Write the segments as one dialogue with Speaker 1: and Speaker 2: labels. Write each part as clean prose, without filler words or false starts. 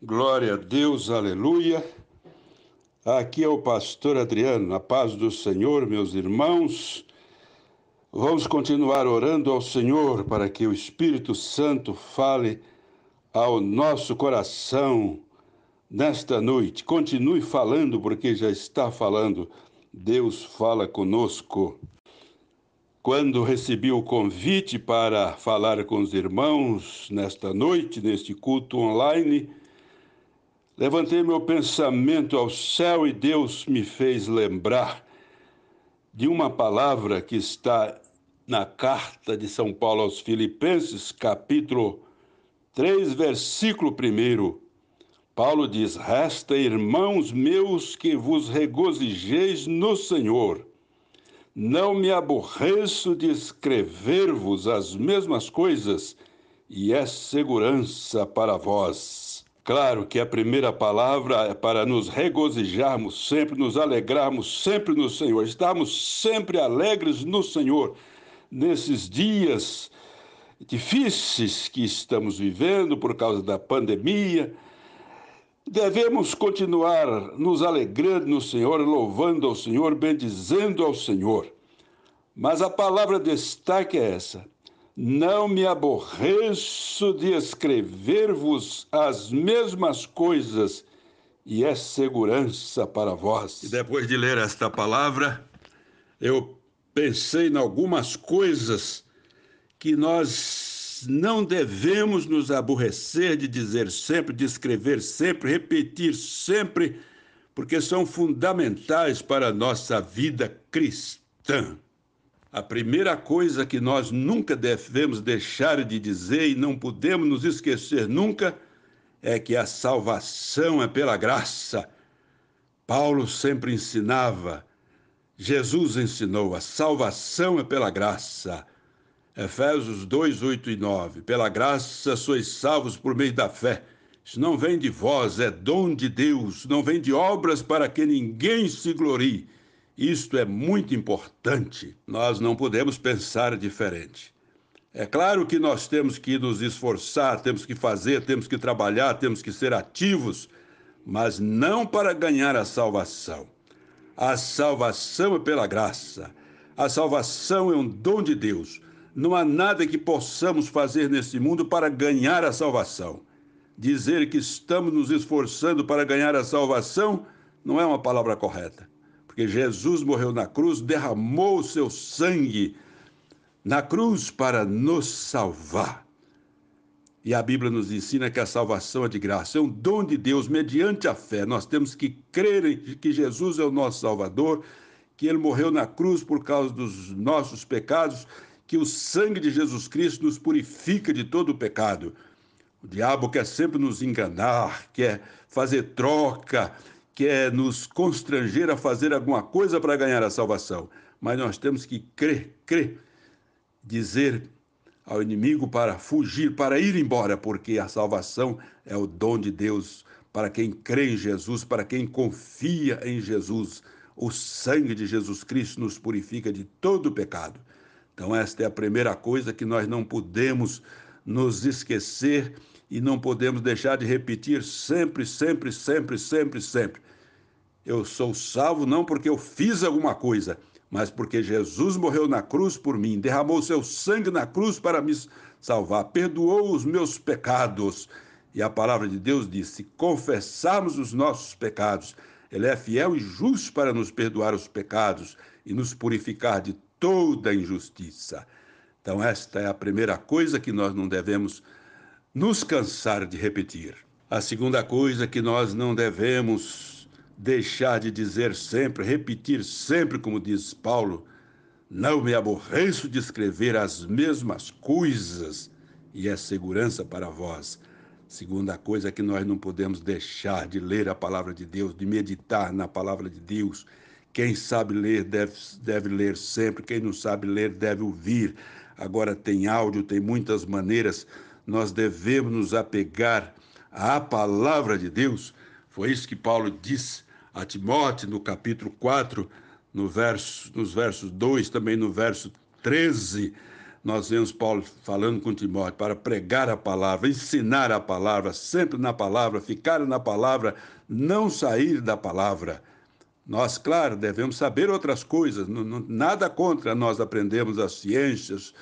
Speaker 1: Glória a Deus, aleluia. Aqui é o pastor Adriano, na paz do Senhor, meus irmãos. Vamos continuar orando ao Senhor para que o Espírito Santo fale ao nosso coração nesta noite. Continue falando, porque já está falando. Deus fala conosco. Quando recebi o convite para falar com os irmãos nesta noite, neste culto online, levantei meu pensamento ao céu e Deus me fez lembrar de uma palavra que está na carta de São Paulo aos Filipenses, capítulo 3, versículo 1. Paulo diz: "Resta, irmãos meus, que vos regozijeis no Senhor. Não me aborreço de escrever-vos as mesmas coisas, e é segurança para vós." Claro que a primeira palavra é para nos regozijarmos sempre, nos alegrarmos sempre no Senhor, estarmos sempre alegres no Senhor, nesses dias difíceis que estamos vivendo por causa da pandemia. Devemos continuar nos alegrando no Senhor, louvando ao Senhor, bendizendo ao Senhor. Mas a palavra de destaque é essa: não me aborreço de escrever-vos as mesmas coisas, e é segurança para vós. E depois de ler esta palavra, eu pensei em algumas coisas que nós não devemos nos aborrecer de dizer sempre, de escrever sempre, repetir sempre, porque são fundamentais para a nossa vida cristã. A primeira coisa que nós nunca devemos deixar de dizer e não podemos nos esquecer nunca é que a salvação é pela graça. Paulo sempre ensinava, Jesus ensinou, a salvação é pela graça. Efésios 2, 8 e 9. Pela graça sois salvos por meio da fé. Isso não vem de vós, é dom de Deus, não vem de obras para que ninguém se glorie. Isto é muito importante. Nós não podemos pensar diferente. É claro que nós temos que nos esforçar, temos que fazer, temos que trabalhar, temos que ser ativos, mas não para ganhar a salvação. A salvação é pela graça. A salvação é um dom de Deus. Não há nada que possamos fazer nesse mundo para ganhar a salvação. Dizer que estamos nos esforçando para ganhar a salvação não é uma palavra correta. Porque Jesus morreu na cruz, derramou o seu sangue na cruz para nos salvar. E a Bíblia nos ensina que a salvação é de graça, é um dom de Deus mediante a fé. Nós temos que crer em que Jesus é o nosso Salvador, que ele morreu na cruz por causa dos nossos pecados, que o sangue de Jesus Cristo nos purifica de todo o pecado. O diabo quer sempre nos enganar, quer fazer troca, quer nos constranger a fazer alguma coisa para ganhar a salvação. Mas nós temos que crer, dizer ao inimigo para fugir, para ir embora, porque a salvação é o dom de Deus para quem crê em Jesus, para quem confia em Jesus. O sangue de Jesus Cristo nos purifica de todo o pecado. Então esta é a primeira coisa que nós não podemos nos esquecer e não podemos deixar de repetir sempre, sempre, sempre, sempre, sempre. Eu sou salvo não porque eu fiz alguma coisa, mas porque Jesus morreu na cruz por mim, derramou seu sangue na cruz para me salvar, perdoou os meus pecados. E a palavra de Deus diz: se confessarmos os nossos pecados, ele é fiel e justo para nos perdoar os pecados e nos purificar de toda a injustiça. Então esta é a primeira coisa que nós não devemos nos cansar de repetir. A segunda coisa que nós não devemos deixar de dizer sempre, repetir sempre, como diz Paulo: não me aborreço de escrever as mesmas coisas, e é segurança para vós. Segunda coisa que nós não podemos deixar de ler a palavra de Deus, de meditar na palavra de Deus. Quem sabe ler deve ler sempre, quem não sabe ler deve ouvir. Agora tem áudio, tem muitas maneiras. Nós devemos nos apegar à palavra de Deus. Foi isso que Paulo disse a Timóteo no capítulo 4, nos versos 2, também no verso 13. nós vemos Paulo falando com Timóteo para pregar a palavra, ensinar a palavra, sempre na palavra, ficar na palavra, não sair da palavra. Nós, claro, devemos saber outras coisas, nada contra nós aprendermos as ciências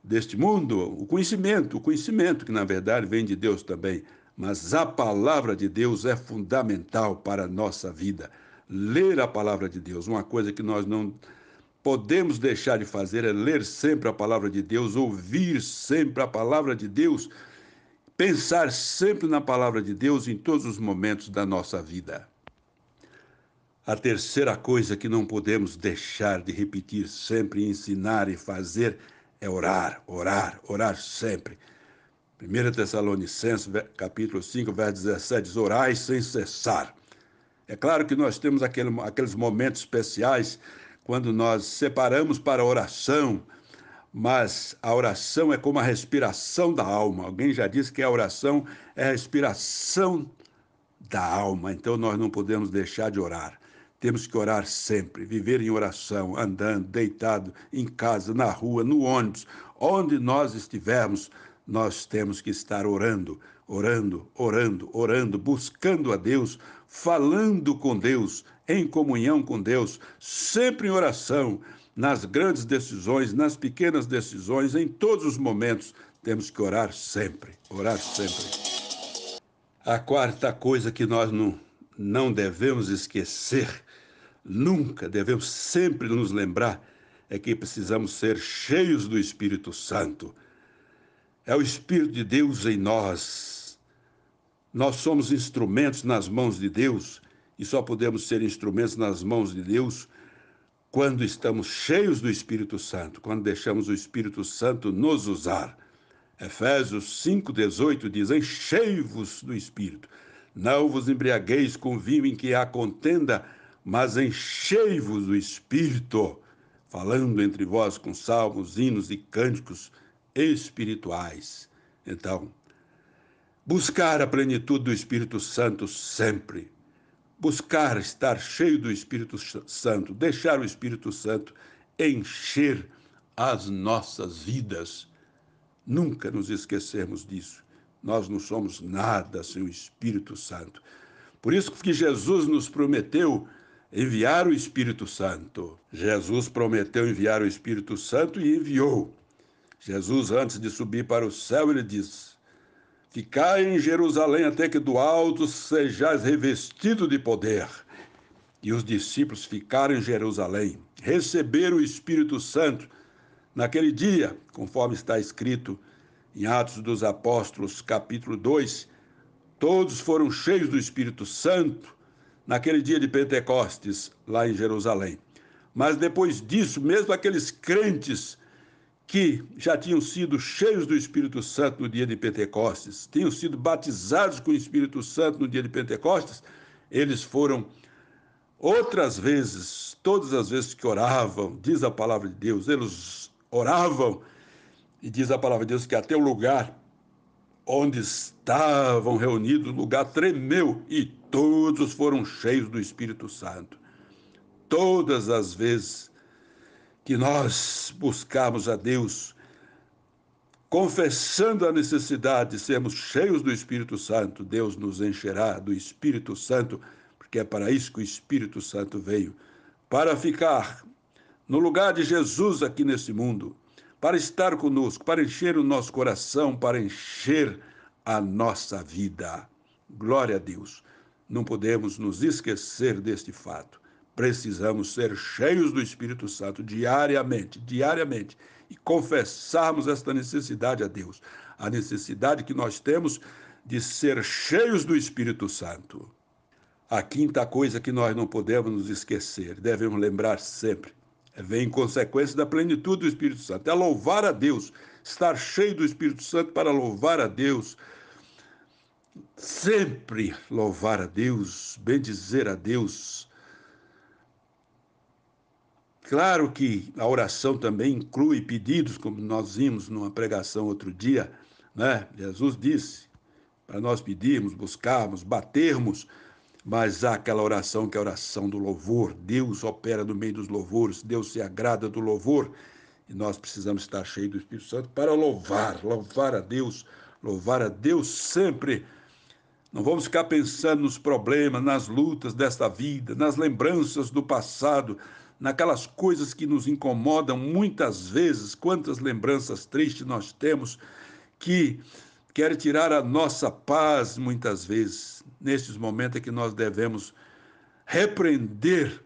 Speaker 1: deste mundo, o conhecimento que na verdade vem de Deus também, mas a palavra de Deus é fundamental para a nossa vida. Ler a palavra de Deus, uma coisa que nós não podemos deixar de fazer é ler sempre a palavra de Deus, ouvir sempre a palavra de Deus, pensar sempre na palavra de Deus em todos os momentos da nossa vida. A terceira coisa que não podemos deixar de repetir sempre, ensinar e fazer é orar, orar, orar sempre. 1 Tessalonicenses, capítulo 5, verso 17, diz, orai sem cessar. É claro que nós temos aqueles momentos especiais quando nós separamos para a oração, mas a oração é como a respiração da alma. Alguém já disse que a oração é a respiração da alma, então nós não podemos deixar de orar. Temos que orar sempre, viver em oração, andando, deitado, em casa, na rua, no ônibus, onde nós estivermos, nós temos que estar orando, orando, orando, orando, buscando a Deus, falando com Deus, em comunhão com Deus, sempre em oração, nas grandes decisões, nas pequenas decisões, em todos os momentos, temos que orar sempre, orar sempre. A quarta coisa que nós não devemos esquecer, nunca devemos sempre nos lembrar, é que precisamos ser cheios do Espírito Santo. É o Espírito de Deus em nós. Nós somos instrumentos nas mãos de Deus e só podemos ser instrumentos nas mãos de Deus quando estamos cheios do Espírito Santo, quando deixamos o Espírito Santo nos usar. Efésios 5,18 diz, enchei-vos do Espírito. Não vos embriagueis com vinho em que há contenda, mas enchei-vos do Espírito, falando entre vós com salmos, hinos e cânticos espirituais. Então, buscar a plenitude do Espírito Santo sempre. Buscar estar cheio do Espírito Santo, deixar o Espírito Santo encher as nossas vidas. Nunca nos esquecermos disso. Nós não somos nada sem o Espírito Santo. Por isso que Jesus nos prometeu enviar o Espírito Santo. Jesus prometeu enviar o Espírito Santo e enviou. Jesus, antes de subir para o céu, ele diz, ficai em Jerusalém até que do alto sejais revestido de poder. E os discípulos ficaram em Jerusalém, receberam o Espírito Santo naquele dia, conforme está escrito em Atos dos Apóstolos, capítulo 2, todos foram cheios do Espírito Santo naquele dia de Pentecostes, lá em Jerusalém. Mas depois disso, mesmo aqueles crentes que já tinham sido cheios do Espírito Santo no dia de Pentecostes, tinham sido batizados com o Espírito Santo no dia de Pentecostes, eles foram outras vezes, todas as vezes que oravam, diz a palavra de Deus, eles oravam, e diz a palavra de Deus que até o lugar onde estavam reunidos, o lugar tremeu e todos foram cheios do Espírito Santo. Todas as vezes que nós buscamos a Deus, confessando a necessidade de sermos cheios do Espírito Santo, Deus nos encherá do Espírito Santo, porque é para isso que o Espírito Santo veio, para ficar no lugar de Jesus aqui nesse mundo, para estar conosco, para encher o nosso coração, para encher a nossa vida. Glória a Deus. Não podemos nos esquecer deste fato. Precisamos ser cheios do Espírito Santo diariamente, e confessarmos esta necessidade a Deus. A necessidade que nós temos de ser cheios do Espírito Santo. A quinta coisa que nós não podemos nos esquecer, devemos lembrar sempre, vem em consequência da plenitude do Espírito Santo. É louvar a Deus, estar cheio do Espírito Santo para louvar a Deus. Sempre louvar a Deus, bendizer a Deus. Claro que a oração também inclui pedidos, como nós vimos numa pregação outro dia, né? Jesus disse para nós pedirmos, buscarmos, batermos, mas há aquela oração que é a oração do louvor. Deus opera no meio dos louvores, Deus se agrada do louvor. E nós precisamos estar cheios do Espírito Santo para louvar a Deus sempre. Não vamos ficar pensando nos problemas, nas lutas desta vida, nas lembranças do passado, naquelas coisas que nos incomodam muitas vezes. Quantas lembranças tristes nós temos que querem tirar a nossa paz muitas vezes. Nesses momentos é que nós devemos repreender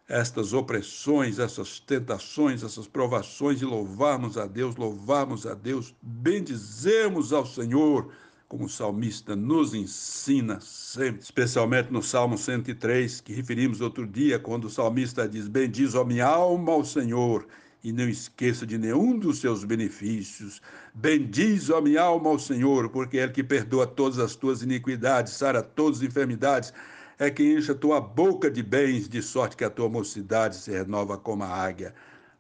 Speaker 1: estas opressões, essas tentações, essas provações e louvarmos a Deus, bendizemos ao Senhor, como o salmista nos ensina sempre, especialmente no Salmo 103, que referimos outro dia, quando o salmista diz: bendiz, ó minha alma, ao Senhor, e não esqueça de nenhum dos seus benefícios. Bendiz, ó minha alma, ao Senhor, porque é Ele que perdoa todas as tuas iniquidades, sara todas as enfermidades, é quem enche a tua boca de bens, de sorte que a tua mocidade se renova como a águia.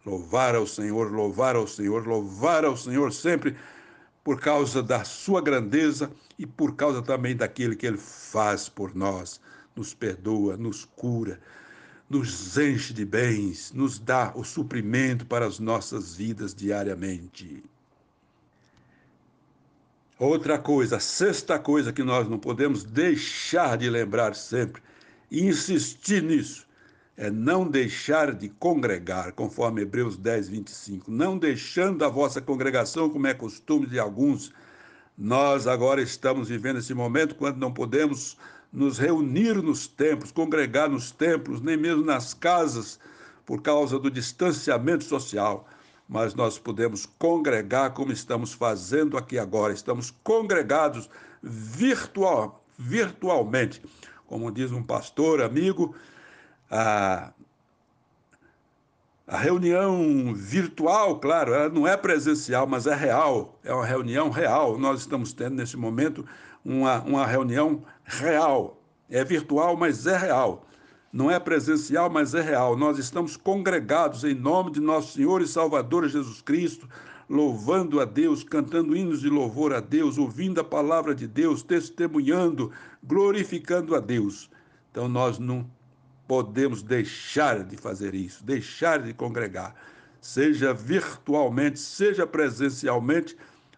Speaker 1: Louvar ao Senhor, louvar ao Senhor, louvar ao Senhor sempre, por causa da sua grandeza e por causa também daquilo que Ele faz por nós. Nos perdoa, nos cura, nos enche de bens, nos dá o suprimento para as nossas vidas diariamente. Outra coisa, a sexta coisa que nós não podemos deixar de lembrar sempre e insistir nisso, é não deixar de congregar, conforme Hebreus 10, 25. Não deixando a vossa congregação, como é costume de alguns. Nós agora estamos vivendo esse momento quando não podemos nos reunir nos templos, congregar nos templos, nem mesmo nas casas, por causa do distanciamento social. Mas nós podemos congregar como estamos fazendo aqui agora. Estamos congregados virtualmente. Como diz um pastor amigo, a reunião virtual, claro, ela não é presencial, mas é real. É uma reunião real. Nós estamos tendo, nesse momento, uma reunião real. É virtual, mas é real. Não é presencial, mas é real. Nós estamos congregados em nome de nosso Senhor e Salvador Jesus Cristo, louvando a Deus, cantando hinos de louvor a Deus, ouvindo a palavra de Deus, testemunhando, glorificando a Deus. Então nós não podemos deixar de fazer isso, deixar de congregar. Seja virtualmente, seja presencialmente,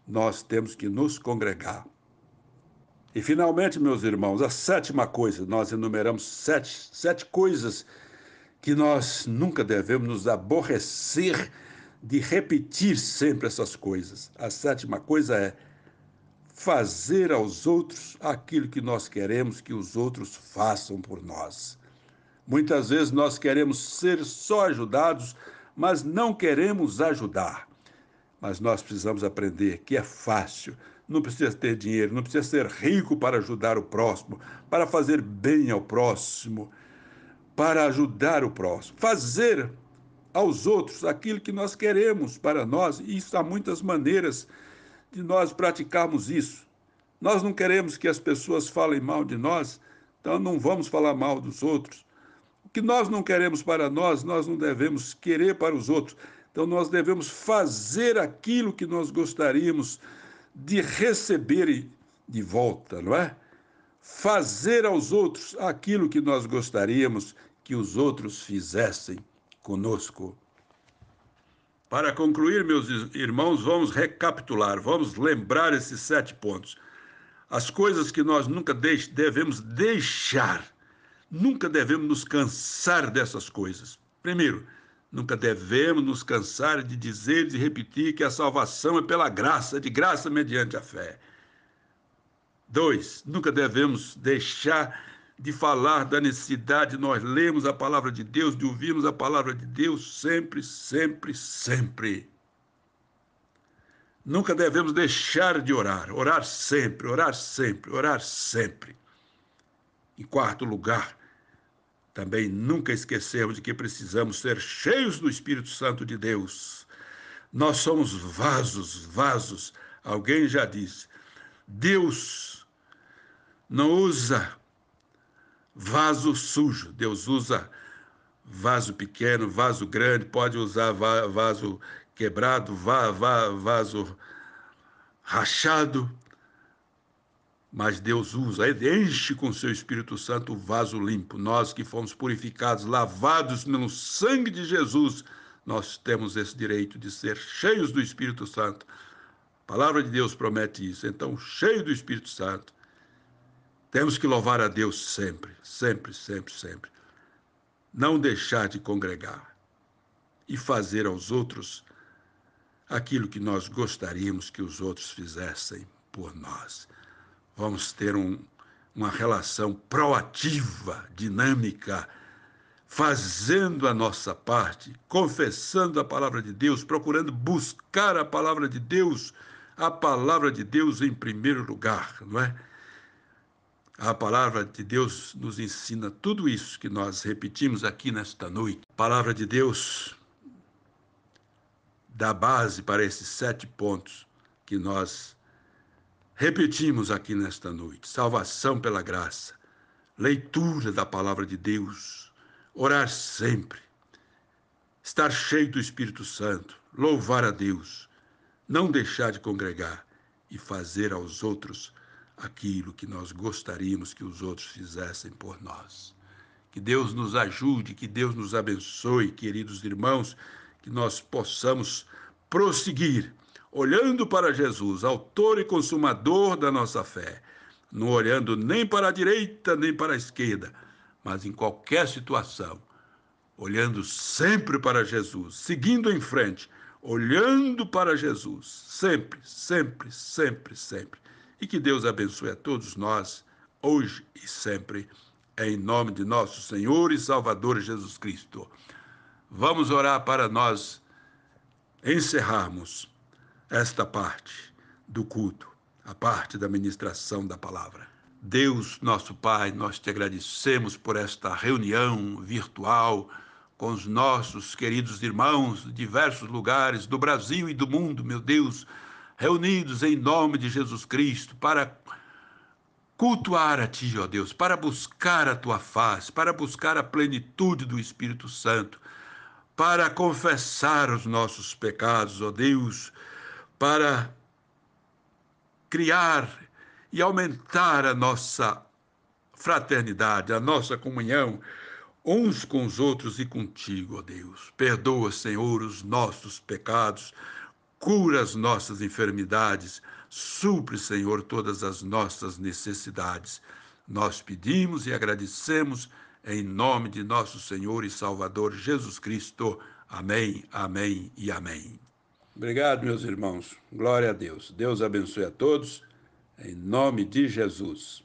Speaker 1: nós temos que nos congregar. E, finalmente, meus irmãos, a sétima coisa, nós enumeramos sete coisas que nós nunca devemos nos aborrecer de repetir sempre essas coisas. A sétima coisa é fazer aos outros aquilo que nós queremos que os outros façam por nós. Muitas vezes nós queremos ser só ajudados, mas não queremos ajudar. Mas nós precisamos aprender que é fácil. Não precisa ter dinheiro, não precisa ser rico para ajudar o próximo, para fazer bem ao próximo, para ajudar o próximo. Fazer aos outros aquilo que nós queremos para nós. E isso há muitas maneiras de nós praticarmos isso. Nós não queremos que as pessoas falem mal de nós, então não vamos falar mal dos outros. O que nós não queremos para nós, nós não devemos querer para os outros. Então nós devemos fazer aquilo que nós gostaríamos de receber de volta, não é? Fazer aos outros aquilo que nós gostaríamos que os outros fizessem conosco. Para concluir, meus irmãos, vamos recapitular, vamos lembrar esses 7 pontos. As coisas que nós nunca devemos deixar, nunca devemos nos cansar dessas coisas. Primeiro, nunca devemos nos cansar de dizer e de repetir que a salvação é pela graça, de graça mediante a fé. 2, nunca devemos deixar de falar da necessidade de nós lermos a palavra de Deus, de ouvirmos a palavra de Deus sempre, sempre, sempre. Nunca devemos deixar de orar, orar sempre, orar sempre, orar sempre. Em quarto lugar, também nunca esquecemos de que precisamos ser cheios do Espírito Santo de Deus. Nós somos vasos. Alguém já disse, Deus não usa vaso sujo, Deus usa vaso pequeno, vaso grande, pode usar vaso quebrado, vaso rachado, mas Deus usa, Ele enche com seu Espírito Santo o vaso limpo. Nós que fomos purificados, lavados no sangue de Jesus, nós temos esse direito de ser cheios do Espírito Santo. A palavra de Deus promete isso. Então, cheio do Espírito Santo, temos que louvar a Deus sempre, sempre, sempre, sempre. Não deixar de congregar e fazer aos outros aquilo que nós gostaríamos que os outros fizessem por nós. Vamos ter uma relação proativa, dinâmica, fazendo a nossa parte, confessando a palavra de Deus, procurando buscar a palavra de Deus em primeiro lugar, não é? A palavra de Deus nos ensina tudo isso que nós repetimos aqui nesta noite. A palavra de Deus dá base para esses 7 pontos que nós repetimos aqui nesta noite. Salvação pela graça, leitura da palavra de Deus, orar sempre, estar cheio do Espírito Santo, louvar a Deus, não deixar de congregar e fazer aos outros aquilo que nós gostaríamos que os outros fizessem por nós. Que Deus nos ajude, que Deus nos abençoe, queridos irmãos, que nós possamos prosseguir, olhando para Jesus, autor e consumador da nossa fé, não olhando nem para a direita nem para a esquerda, mas em qualquer situação, olhando sempre para Jesus, seguindo em frente, olhando para Jesus, sempre, sempre, sempre, sempre. E que Deus abençoe a todos nós, hoje e sempre, em nome de nosso Senhor e Salvador Jesus Cristo. Vamos orar para nós encerrarmos esta parte do culto, a parte da ministração da palavra. Deus, nosso Pai, nós te agradecemos por esta reunião virtual com os nossos queridos irmãos de diversos lugares do Brasil e do mundo, meu Deus, reunidos em nome de Jesus Cristo para cultuar a Ti, ó Deus, para buscar a Tua face, para buscar a plenitude do Espírito Santo, para confessar os nossos pecados, ó Deus, para criar e aumentar a nossa fraternidade, a nossa comunhão uns com os outros e contigo, ó Deus. Perdoa, Senhor, os nossos pecados, cura as nossas enfermidades, supre, Senhor, todas as nossas necessidades. Nós pedimos e agradecemos em nome de nosso Senhor e Salvador Jesus Cristo. Amém, amém e amém. Obrigado, meus irmãos. Glória a Deus. Deus abençoe a todos, em nome de Jesus.